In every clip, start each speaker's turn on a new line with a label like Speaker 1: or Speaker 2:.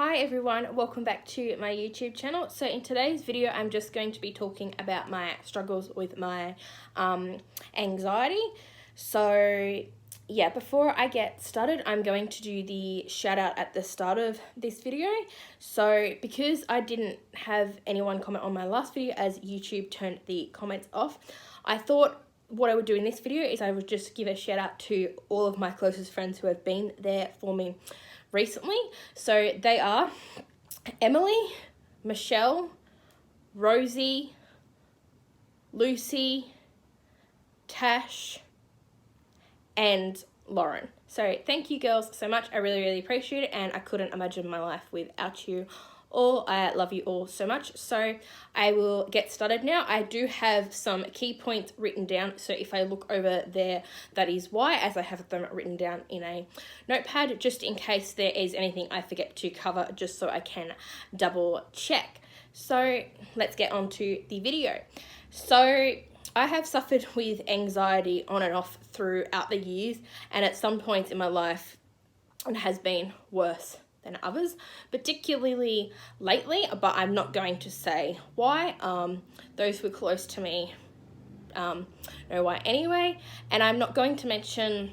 Speaker 1: Hi everyone, welcome back to my YouTube channel. So in today's video, I'm just going to be talking about my struggles with my anxiety. So yeah, before I get started, I'm going to do the shout out at the start of this video. So because I didn't have anyone comment on my last video as YouTube turned the comments off, I thought what I would do in this video is I would just give a shout out to all of my closest friends who have been there for me recently. So they are Emily, Michelle, Rosie, Lucy, Tash, and Lauren. So thank you girls so much. I really appreciate it, and I couldn't imagine my life without you all. I love you all so much. So I will get started now. I do have some key points written down, so if I look over there, that is why, as I have them written down in a notepad just in case there is anything I forget to cover, just so I can double check. So let's get on to the video. So I have suffered with anxiety on and off throughout the years, and at some points in my life it has been worse than others, particularly lately, but I'm not going to say why. Those who are close to me know why anyway, and I'm not going to mention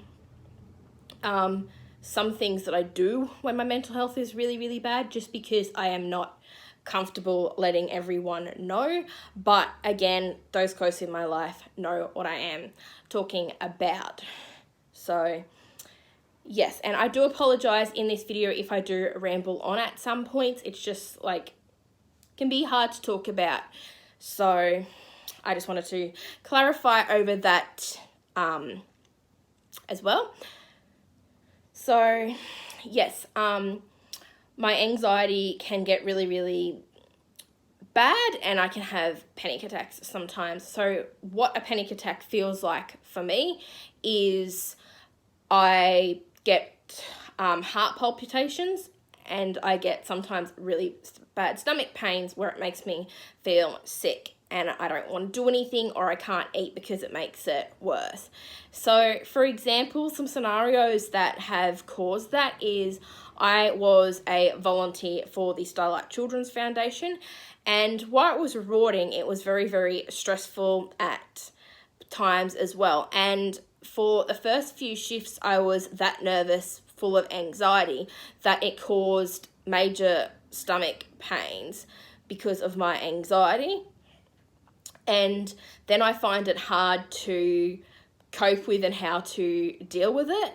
Speaker 1: some things that I do when my mental health is really bad, just because I am not comfortable letting everyone know. But again, those close in my life know what I am talking about. So yes, and I do apologize in this video if I do ramble on at some points. It's just like can be hard to talk about. So I just wanted to clarify over that as well. So yes, my anxiety can get really bad, and I can have panic attacks sometimes. So what a panic attack feels like for me is I get heart palpitations, and I get sometimes really bad stomach pains where it makes me feel sick, and I don't want to do anything, or I can't eat because it makes it worse. So for example, some scenarios that have caused that is I was a volunteer for the Starlight Children's Foundation, and while it was rewarding, it was very stressful at times as well. And for the first few shifts, I was that nervous, full of anxiety, that it caused major stomach pains because of my anxiety. And then I find it hard to cope with and how to deal with it.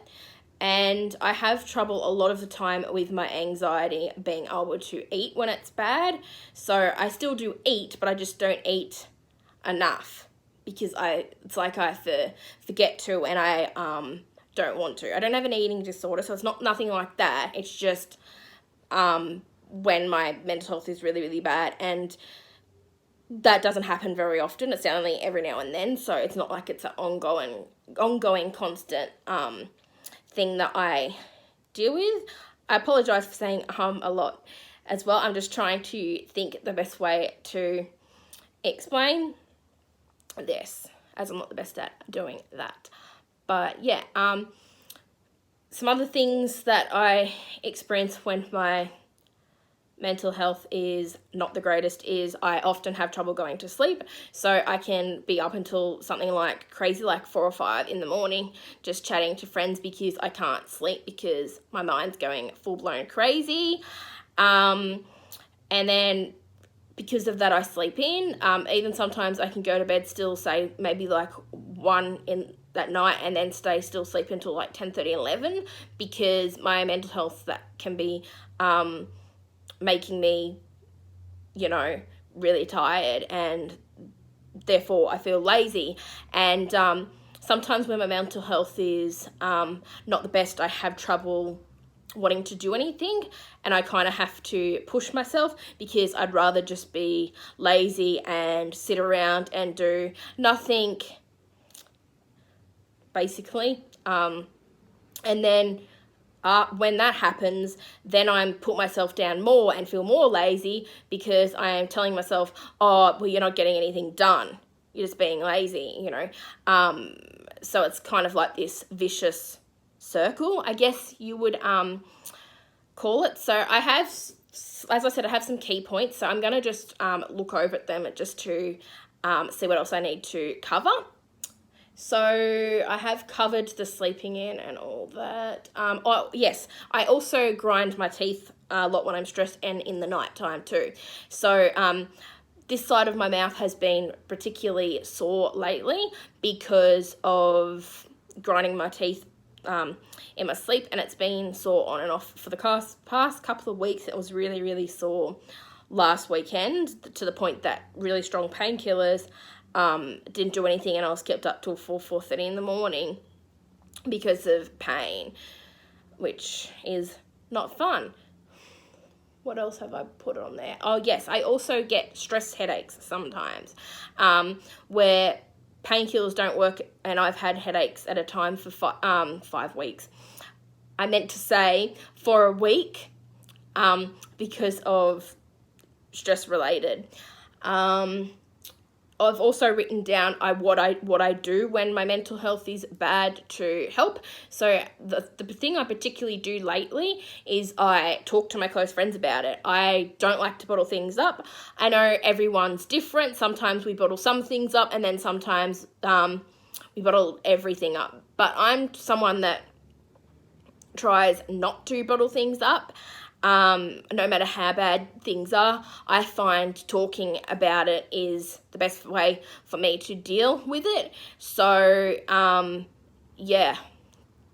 Speaker 1: And I have trouble a lot of the time with my anxiety being able to eat when it's bad. So I still do eat, but I just don't eat enough because it's like I forget to, and I don't want to. I don't have an eating disorder, so it's nothing like that. It's just when my mental health is really bad, and that doesn't happen very often. It's only every now and then, so it's not like it's an ongoing constant thing that I deal with. I apologize for saying a lot as well. I'm just trying to think the best way to explain this, as I'm not the best at doing that. But yeah, some other things that I experience when my mental health is not the greatest is I often have trouble going to sleep. So I can be up until something like crazy, like 4 or 5 in the morning, just chatting to friends because I can't sleep because my mind's going full-blown crazy. And then because of that, I sleep in. Even sometimes I can go to bed still, say maybe like 1 in that night, and then stay still sleep until like 10:30, 11, because my mental health, that can be making me, really tired, and therefore I feel lazy. And sometimes when my mental health is not the best, I have trouble wanting to do anything, and I kind of have to push myself because I'd rather just be lazy and sit around and do nothing, basically. And then when that happens, then I put myself down more and feel more lazy because I am telling myself, oh, well, you're not getting anything done. You're just being lazy, So it's kind of like this vicious circle, I guess you would call it. So I have as I said, I have some key points, so I'm going to just look over at them just to see what else I need to cover. So I have covered the sleeping in and all that. Oh, yes, I also grind my teeth a lot when I'm stressed and in the night time too. So this side of my mouth has been particularly sore lately because of grinding my teeth in my sleep, and it's been sore on and off for the past couple of weeks. It was really, really sore last weekend to the point that really strong painkillers didn't do anything, and I was kept up till 4:30 in the morning because of pain, which is not fun. What else have I put on there? Oh, yes, I also get stress headaches sometimes, where painkillers don't work, and I've had headaches at a time for 5 weeks. I meant to say for a week, because of stress related. I've also written down what I do when my mental health is bad to help. So the thing I particularly do lately is I talk to my close friends about it. I don't like to bottle things up. I know everyone's different. Sometimes we bottle some things up, and then sometimes we bottle everything up. But I'm someone that tries not to bottle things up. No matter how bad things are, I find talking about it is the best way for me to deal with it. So, yeah,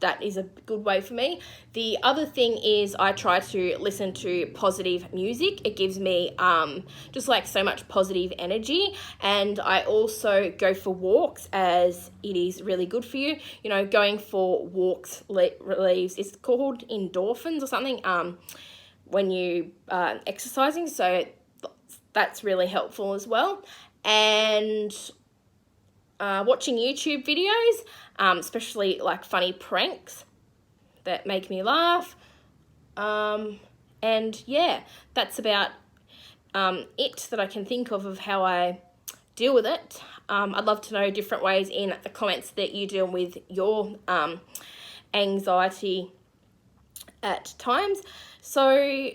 Speaker 1: that is a good way for me. The other thing is I try to listen to positive music. It gives me just like so much positive energy, and I also go for walks, as it is really good for you. You know, going for walks relieves, it's called endorphins or something, when you exercising, so that's really helpful as well. And watching YouTube videos, especially like funny pranks that make me laugh. And yeah, that's about it that I can think of how I deal with it. I'd love to know different ways in the comments that you deal with your anxiety at times. So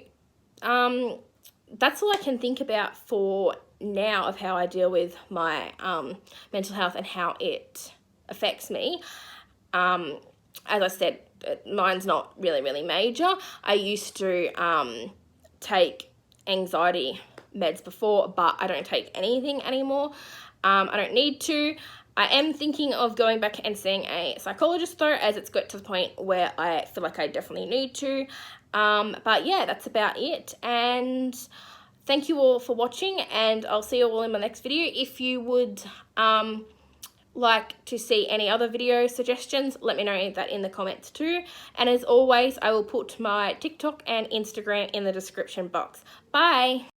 Speaker 1: that's all I can think about for now of how I deal with my mental health and how it affects me. As I said, mine's not really major. I used to take anxiety meds before, but I don't take anything anymore. I don't need to. I am thinking of going back and seeing a psychologist though, as it's got to the point where I feel like I definitely need to. But yeah, that's about it. And thank you all for watching, and I'll see you all in my next video. If you would like to see any other video suggestions, let me know that in the comments too. And as always, I will put my TikTok and Instagram in the description box. Bye!